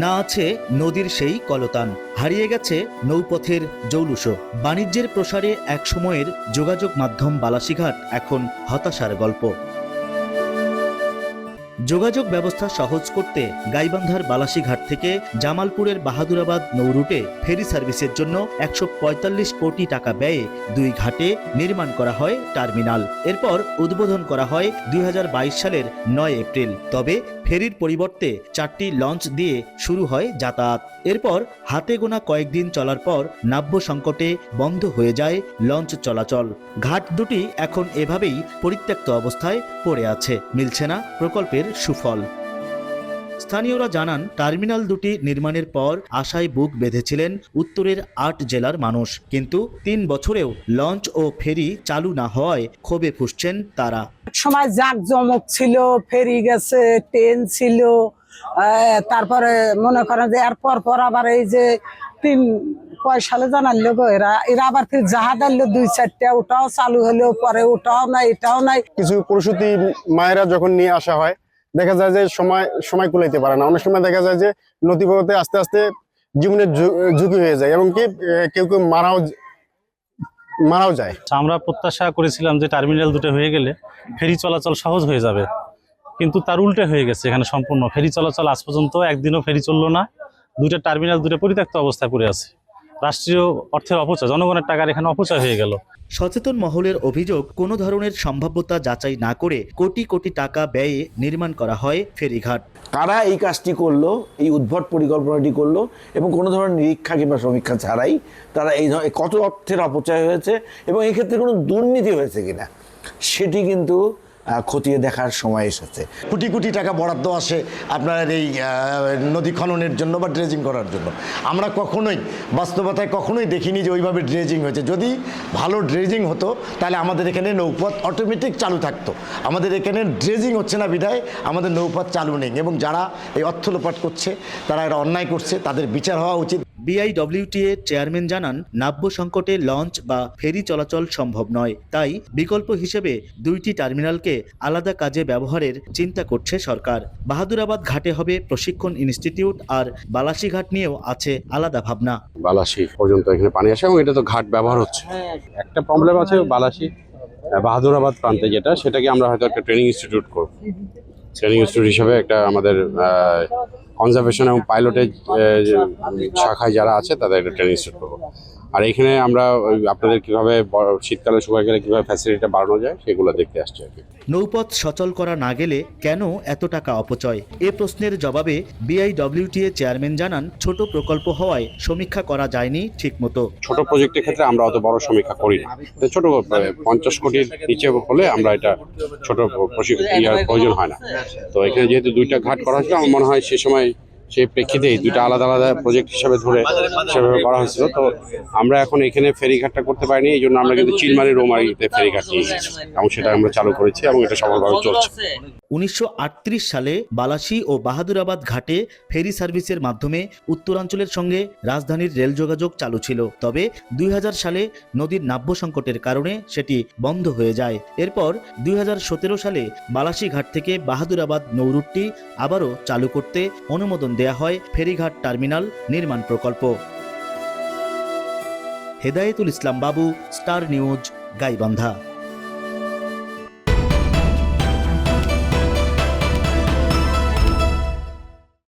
না আছে নদীর সেই কলতান, হারিয়ে গেছে নৌপথের জৌলুস। বাণিজ্যের প্রসারে এক সময়ের যোগাযোগ মাধ্যম বালাসীঘাট এখন হতাশার গল্প। যোগাযোগ ব্যবস্থা সহজ করতে গাইবান্ধার বালাসীঘাট থেকে জামালপুরের বাহাদুরাবাদ নৌরুটে ফেরি সার্ভিসের জন্য ১৪৫ কোটি টাকা ব্যয়ে ২ ঘাটে নির্মাণ করা হয় টার্মিনাল। এরপর উদ্বোধন করা হয় ২০২২ সালের ৯ এপ্রিল। তবে ফেরির পরিবর্তে ৪টি লঞ্চ দিয়ে শুরু হয় যাতায়াত। এরপর হাতে গোনা কয়েকদিন চলার পর নাব্য সংকটে বন্ধ হয়ে যায় লঞ্চ চলাচল। ঘাট দুটি এখন এভাবেই পরিত্যক্ত অবস্থায় পড়ে আছে, মিলছে না প্রকল্পের সুফল। স্থানীয়রা জানান, টার্মিনাল দুটি নির্মাণের পর আশায় বুক বেঁধেছিলেন উত্তরের ৮ জেলার মানুষ, কিন্তু ৩ বছরেও লঞ্চ ও ফেরি চালু না হওয়ায় ক্ষোভে ফুঁসছেন তারা। সময় জাঁকজমক ছিল, ফেরি গেছে, ট্রেন ছিল, তারপরে মনে করেন যে এরপর আবার এই যে কয় সালে জানালো গো এরা আবার ফির জাহাজ আনলো ২-৪টা, ওটাও চালু হলো, পরে ওটাও নাই এটাও নাই। কিছু প্রসূতি মায়েরা যখন নিয়ে আসা হয়, দেখা যায় যে সময় কুলাইতে পারে না। অনেক সময় দেখা যায় যে নদীপথে আস্তে আস্তে জীবনের ঝুঁকি হয়ে যায় এবং কেউ কেউ মারাও যায়। আমরা প্রত্যাশা করেছিলাম যে টার্মিনাল দুটো হয়ে গেলে ফেরি চলাচল সহজ হয়ে যাবে, কিন্তু তার উল্টে হয়ে গেছে। এখানে সম্পূর্ণ ফেরি চলাচল আজ পর্যন্ত একদিনও ফেরি চললো না। দুটো টার্মিনাল দুটো পরিত্যক্ত অবস্থায় পড়ে আছে। রাষ্ট্রীয় অর্থের অপচয়, জনগণের টাকার এখানে অপচয় হয়ে গেল। সচেতন মহলের অভিযোগ, কোনো ধরনের সম্ভাব্যতা যাচাই না করে কোটি কোটি টাকা ব্যয়ে নির্মাণ করা হয় ফেরিঘাট। কারা এই কাজটি করলো, এই উদ্ভট পরিকল্পনাটি করলো এবং কোনো ধরনের নিরীক্ষা কিংবা সমীক্ষা ছাড়াই তারা এই কত অর্থের অপচয় হয়েছে এবং এই ক্ষেত্রে কোনো দুর্নীতি হয়েছে কিনা সেটি কিন্তু খতিয়ে দেখার সময় এসেছে। কোটি কোটি টাকা বরাদ্দ আসে আপনার এই নদী খননের জন্য বা ড্রেজিং করার জন্য। আমরা বাস্তবতায় কখনোই দেখিনি যে ওইভাবে ড্রেজিং হয়েছে। যদি ভালো ড্রেজিং হতো তাহলে আমাদের এখানে নৌপথ অটোমেটিক চালু থাকতো। আমাদের এখানে ড্রেজিং হচ্ছে না বিধায় আমাদের নৌপথ চালু নেই, এবং যারা এই অর্থ লোপাট করছে, তারা এটা অন্যায় করছে, তাদের বিচার হওয়া উচিত। বিআইডব্লিউটিএ চেয়ারম্যান জানান, নাব্য সংকটে লঞ্চ বা ফেরি চলাচল সম্ভব নয়, তাই বিকল্প হিসেবে 2টি টার্মিনালকে আলাদা কাজে ব্যবহারের চিন্তা করছে সরকার। বাহাদুরাবাদ ঘাটে হবে প্রশিক্ষণ ইনস্টিটিউট, আর বালাসীঘাট নিয়েও আছে আলাদা ভাবনা। বালাসী পর্যন্ত এখানে পানি আসে এবং এটা তো ঘাট ব্যবহার হচ্ছে। একটা প্রবলেম আছে বালাসী বাহাদুরাবাদ প্রান্তে, সেটাকে আমরা হয়তো একটা ট্রেনিং ইনস্টিটিউট করব। ট্রেনিং ইনস্টিটিউট হিসেবে একটা আমাদের কনজারভেশন এবং পাইলটের শাখায় যারা আছে তাদের একটা ট্রেনিং ইনস্টিটিউট করবো। আর এখানে আমরা আপনাদের কিভাবে শীতকালে শুকায় গেলে কিভাবে ফ্যাসিলিটি বাড়ানো যায় সেগুলো দেখতে আসছি আর কি। নৌপথ সচল করা না গেলে কেন এত টাকা অপচয়? এ প্রশ্নের জবাবে বিআইডব্লিউটিএ চেয়ারম্যান জানান, ছোট প্রকল্প হওয়ায় সমীক্ষা করা যায়নি ঠিকমতো। ছোট প্রজেক্টের ক্ষেত্রে আমরা অত বড় সমীক্ষা করি না। ছোট 50 কোটির নিচে হলে আমরা এটা ছোট প্রয়োজন হয় না। তো এখানে যেহেতু 2টা ঘাট করা হয়েছিল, আমার মনে হয় সে সময় সেই প্রেক্ষিতে 2টা আলাদা আলাদা প্রজেক্ট হিসাবে ধরে সেভাবে করা হয়েছিল। তো আমরা এখন এখানে ফেরিঘাটটা করতে পারিনি, এই জন্য আমরা কিন্তু চিলমারি রৌমারিতে ফেরিঘাট নিয়ে গেছি এবং সেটা আমরা চালু করেছি এবং এটা সফলভাবে চলছে। 1938 সালে বালাসী ও বাহাদুরাবাদ ঘাটে ফেরি সার্ভিসের মাধ্যমে উত্তরাঞ্চলের সঙ্গে রাজধানীর রেল যোগাযোগ চালু ছিল। তবে 2000 সালে নদীর নাব্য সংকটের কারণে সেটি বন্ধ হয়ে যায়। এরপর 2017 সালে বালাসী ঘাট থেকে বাহাদুরাবাদ নৌরুটটি আবারও চালু করতে অনুমোদন দেয়া হয় ফেরিঘাট টার্মিনাল নির্মাণ প্রকল্প। হেদায়েতুল ইসলাম বাবু, স্টার নিউজ, গাইবান্ধা।